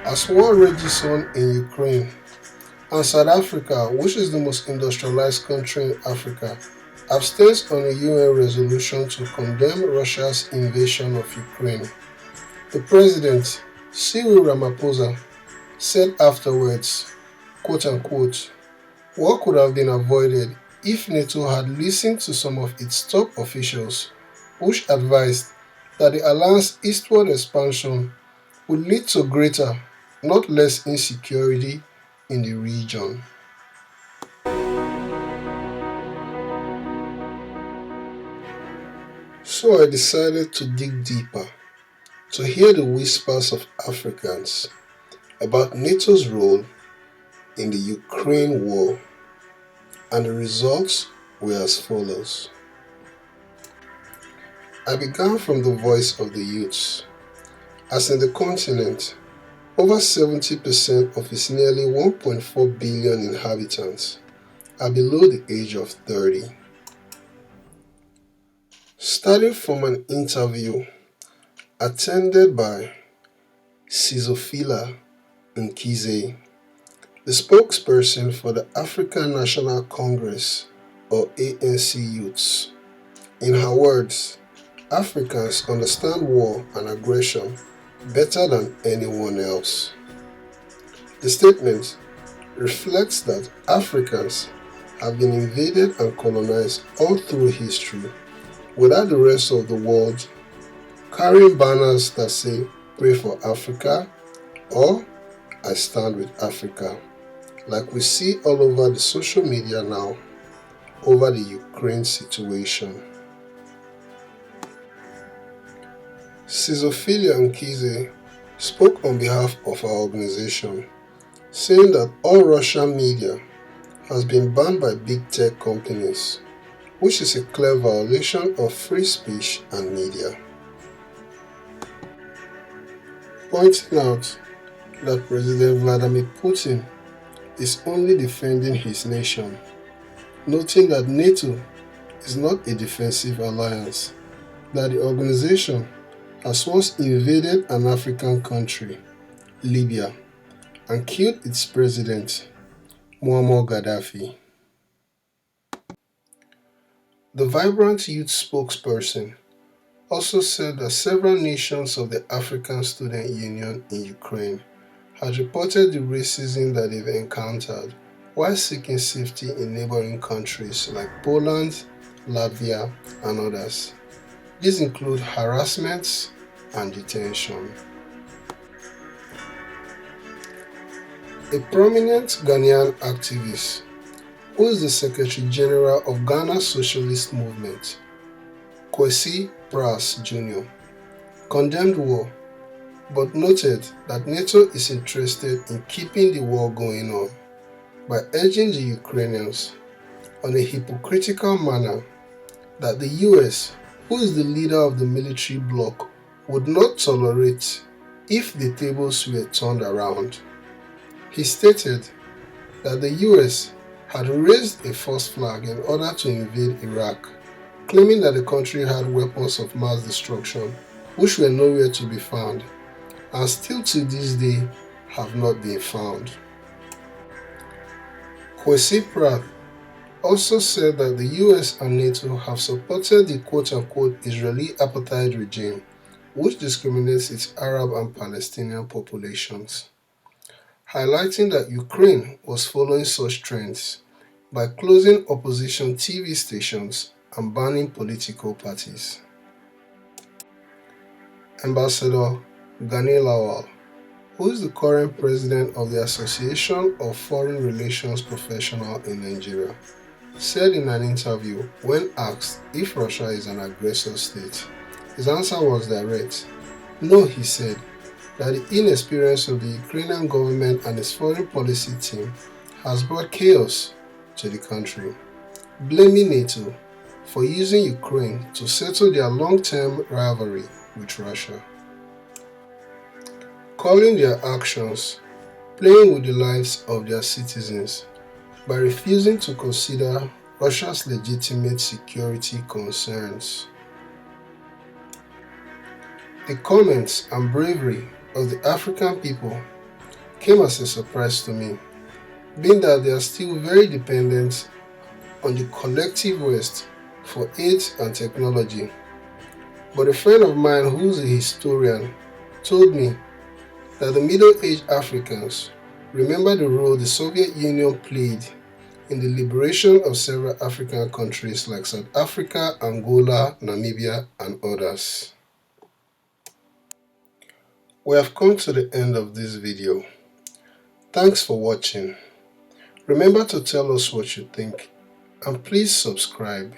As war rages on in Ukraine, and South Africa, which is the most industrialized country in Africa, abstains on a UN resolution to condemn Russia's invasion of Ukraine. The president, Cyril Ramaphosa, said afterwards, quote unquote, "What could have been avoided if NATO had listened to some of its top officials, which advised that the alliance's eastward expansion would lead to greater, not less insecurity in the region." So I decided to dig deeper to hear the whispers of Africans about NATO's role in the Ukraine war, and the results were as follows. I began from the voice of the youths, as in the continent, over 70% of its nearly 1.4 billion inhabitants are below the age of 30. Starting from an interview attended by Sizofila Nkize, the spokesperson for the African National Congress or ANC youths. In her words, Africans understand war and aggression better than anyone else. The statement reflects that Africans have been invaded and colonized all through history, without the rest of the world carrying banners that say "Pray for Africa" or "I stand with Africa," like we see all over the social media now over the Ukraine situation. Sizophilia Nkize spoke on behalf of our organization, saying that all Russian media has been banned by big tech companies, which is a clear violation of free speech and media. Pointing out that President Vladimir Putin is only defending his nation, noting that NATO is not a defensive alliance, that the organization has once invaded an African country, Libya, and killed its president, Muammar Gaddafi. The Vibrant Youth spokesperson also said that several nations of the African Student Union in Ukraine had reported the racism that they've encountered while seeking safety in neighboring countries like Poland, Latvia, and others. These include harassments and detention. A prominent Ghanaian activist, who is the Secretary General of Ghana's Socialist Movement, Kwesi Pras Jr., condemned war, but noted that NATO is interested in keeping the war going on by urging the Ukrainians, on a hypocritical manner, that the US, who is the leader of the military bloc, would not tolerate if the tables were turned around. He stated that the US had raised a false flag in order to invade Iraq, claiming that the country had weapons of mass destruction which were nowhere to be found, and still to this day have not been found. Kwesi Pratt also said that the US and NATO have supported the quote-unquote Israeli apartheid regime, which discriminates its Arab and Palestinian populations, highlighting that Ukraine was following such trends by closing opposition TV stations and banning political parties. Ambassador Gani Lawal, who is the current president of the Association of Foreign Relations Professionals in Nigeria, said in an interview when asked if Russia is an aggressor state, his answer was direct. No, he said, that the inexperience of the Ukrainian government and its foreign policy team has brought chaos to the country, blaming NATO for using Ukraine to settle their long-term rivalry with Russia, calling their actions playing with the lives of their citizens by refusing to consider Russia's legitimate security concerns. The comments and bravery of the African people came as a surprise to me, being that they are still very dependent on the collective West for aid and technology. But a friend of mine who's a historian told me that the Middle-aged Africans remember the role the Soviet Union played in the liberation of several African countries like South Africa, Angola, Namibia, and others. We have come to the end of this video. Thanks for watching. Remember to tell us what you think and please subscribe.